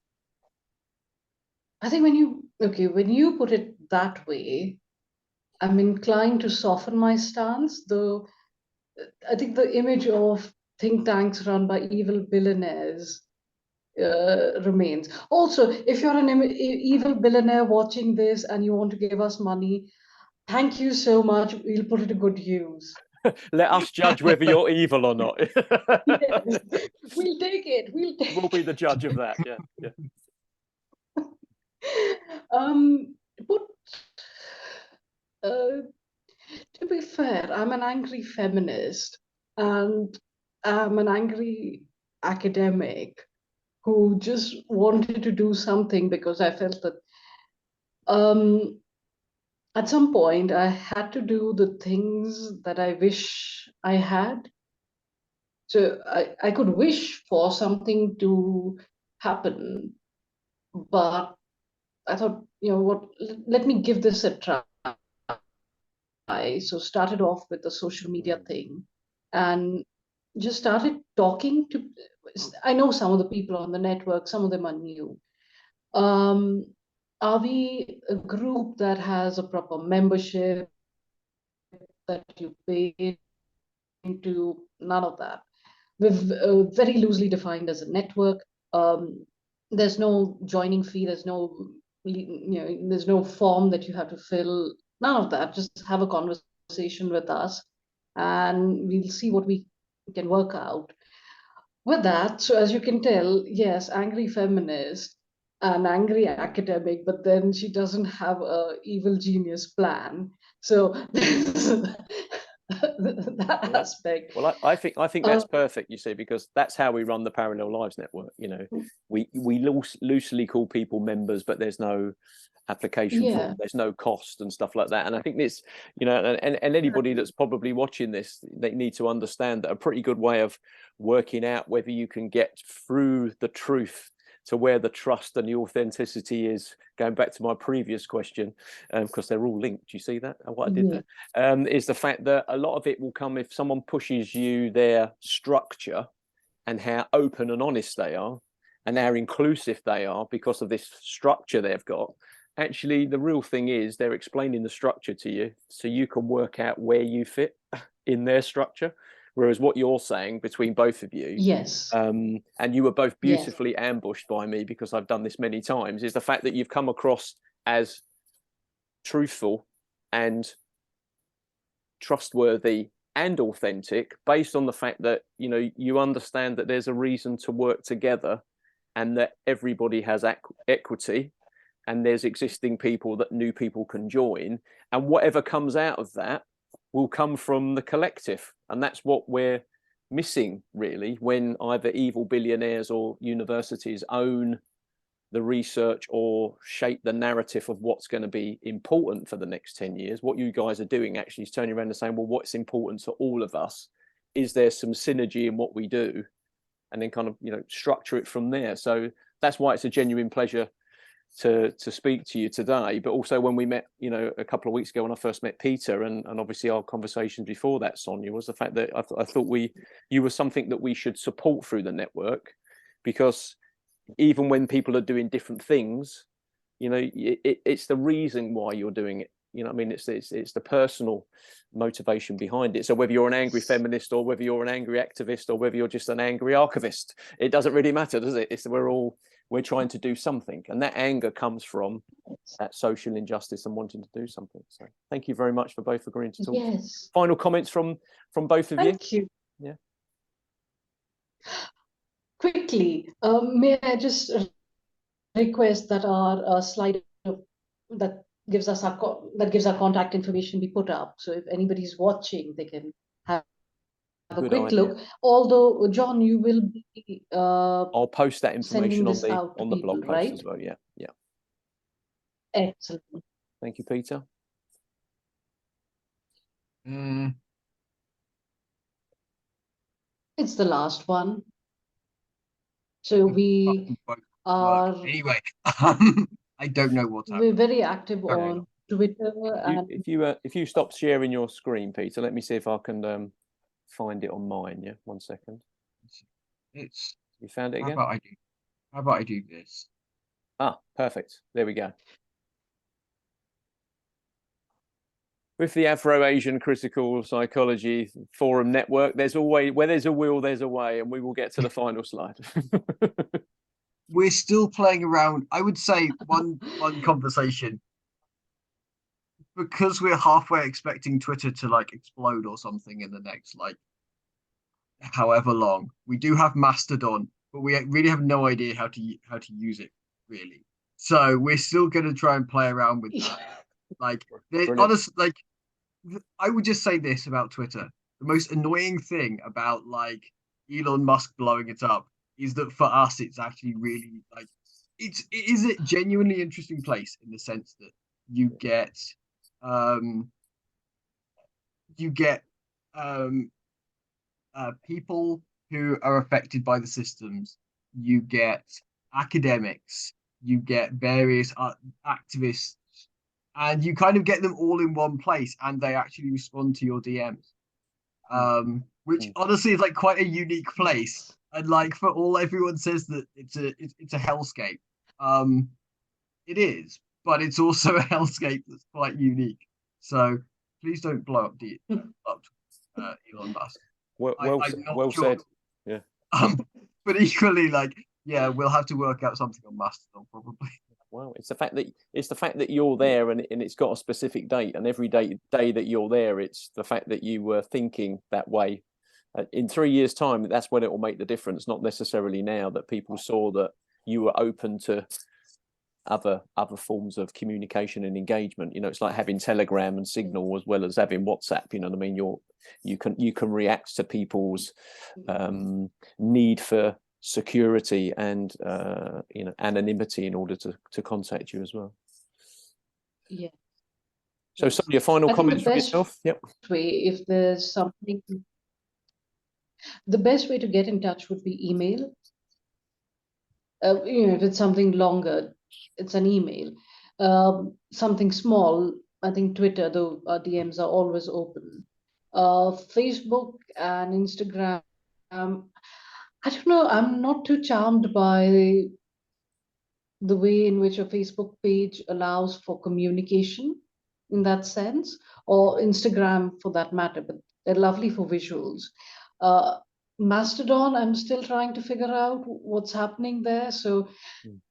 I think when you put it that way, I'm inclined to soften my stance, though. I think the image of think tanks run by evil billionaires remains. Also, if you're an evil billionaire watching this and you want to give us money, thank you so much. We'll put it to good use. Let us judge whether you're evil or not. Yes, we'll take it. We'll be the judge of that. Yeah. But to be fair, I'm an angry feminist and I'm an angry academic who just wanted to do something because I felt that at some point I had to do the things that I wish I had. So I could wish for something to happen, but I thought, you know what, let me give this a try. So started off with the social media thing and just started talking to, I know some of the people on the network, some of them are new. Are we a group that has a proper membership that you pay into? None of that. We've very loosely defined as a network. There's no joining fee. There's no, there's no form that you have to fill. None of that. Just have a conversation with us, and we'll see what we can work out with that. So as you can tell, yes, angry feminist, an angry academic, but then she doesn't have a evil genius plan. So that aspect. Well, I think that's perfect, you see, because that's how we run the Parallel Lives Network. You know, we loosely call people members, but there's no application form, there's no cost and stuff like that. And I think this, you know, and anybody that's probably watching this, they need to understand that a pretty good way of working out whether you can get through the truth to where the trust and the authenticity is, going back to my previous question, because they're all linked. Do you see that? What I did there? Is the fact that a lot of it will come if someone pushes you their structure and how open and honest they are and how inclusive they are because of this structure they've got. Actually, the real thing is they're explaining the structure to you so you can work out where you fit in their structure. Whereas what you're saying between both of you, Yes, and you were both beautifully ambushed by me because I've done this many times, is the fact that you've come across as truthful and trustworthy and authentic based on the fact that, you know, you understand that there's a reason to work together and that everybody has equity and there's existing people that new people can join, and whatever comes out of that will come from the collective. And that's what we're missing, really, when either evil billionaires or universities own the research or shape the narrative of what's going to be important for the next 10 years. What you guys are doing actually is turning around and saying, well, what's important to all of us? Is there some synergy in what we do? And then kind of, you know, structure it from there. So that's why it's a genuine pleasure to speak to you today. But also when we met, you know, a couple of weeks ago when I first met Peter, and obviously our conversations before that, Sonia, was the fact that I thought you were something that we should support through the network, because even when people are doing different things, you know, it's the reason why you're doing it. You know what I mean? It's the personal motivation behind it. So whether you're an angry feminist or whether you're an angry activist or whether you're just an angry archivist, it doesn't really matter, does it? It's we're trying to do something, and that anger comes from that social injustice and wanting to do something. So thank you very much for both agreeing to talk. yes. Final comments from both of you? Thank you. Yeah. Quickly, may I just request that our slide that gives us our contact information be put up, so if anybody's watching, they can have a Good quick idea. look. Although, John, you will be I'll post that sending information this out to on the people, blog post right? as well. Yeah. Excellent. Thank you, Peter. It's the last one. So we are anyway. I don't know what's we're happening. very active on Twitter, and If you stop sharing your screen, Peter, let me see if I can find it on mine. Yeah, 1 second. It's You found it again? How about I do this? Ah, perfect. There we go. With the Afro-Asian Critical Psychology Forum Network, there's always, where there's a will, there's a way, and we will get to the final slide. We're still playing around. I would say one conversation, because we're halfway expecting Twitter to like explode or something in the next like however long. We do have Mastodon, but we really have no idea how to use it really. So we're still going to try and play around with that. Like, honestly, like, I would just say this about Twitter: the most annoying thing about like Elon Musk blowing it up is that for us, it's actually really like it is a genuinely interesting place in the sense that you get people who are affected by the systems. You get academics. You get various activists, and you kind of get them all in one place, and they actually respond to your DMs, which honestly is like quite a unique place. And like for all everyone says that it's a hellscape, it is, but it's also a hellscape that's quite unique. So please don't blow up Elon Musk. Well said. Yeah. But equally, like, yeah, we'll have to work out something on Mastodon probably. Well, it's the fact that you're there, and it's got a specific date, and every day that you're there, it's the fact that you were thinking that way. In 3 years' time, that's when it will make the difference. Not necessarily now that people saw that you were open to other forms of communication and engagement. You know, it's like having Telegram and Signal as well as having WhatsApp. You know what I mean? You can react to people's need for security and anonymity in order to contact you as well. yeah. So, Sonia, final comments from yourself? Yep. If there's something, the best way to get in touch would be email. If it's something longer, it's an email. Something small, I think Twitter, though DMs are always open. Facebook and Instagram, I don't know, I'm not too charmed by the way in which a Facebook page allows for communication in that sense, or Instagram for that matter, but they're lovely for visuals. Uh, Mastodon, I'm still trying to figure out what's happening there. So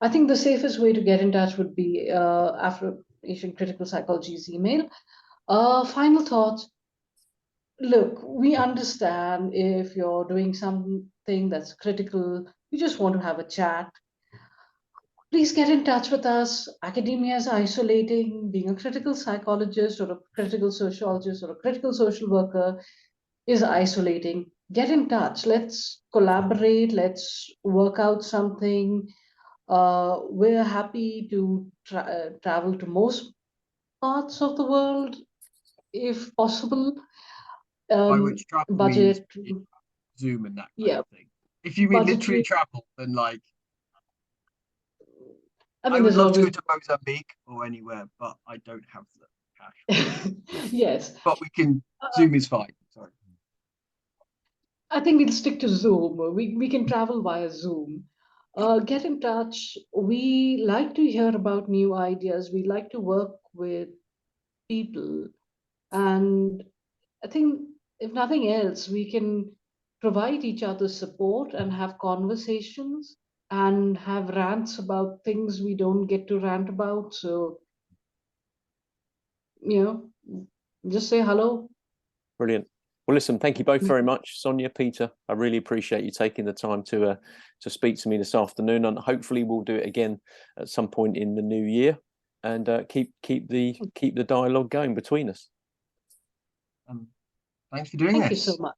I think the safest way to get in touch would be Afro Asian Critical Psychology's email. Final thought. Look, we understand if you're doing something that's critical, you just want to have a chat. Please get in touch with us. Academia is isolating. Being a critical psychologist or a critical sociologist or a critical social worker is isolating. Get in touch. Let's collaborate. Let's work out something. We're happy to travel to most parts of the world if possible. By which travel means Budget, Zoom and that kind yeah, of thing. If you mean literally budgetary. travel, then like I I mean, would there's love to always go to Mozambique or anywhere, but I don't have the cash. yes. But we can Zoom is fine. Sorry. I think we'll stick to Zoom. We can travel via Zoom. Get in touch. We like to hear about new ideas. We like to work with people. And I think, if nothing else, we can provide each other support and have conversations and have rants about things we don't get to rant about. So, just say hello. Brilliant. Well, listen, thank you both very much, Sonia, Peter. I really appreciate you taking the time to speak to me this afternoon, and hopefully we'll do it again at some point in the new year, and keep the dialogue going between us. Thanks for doing Thank this. you so much.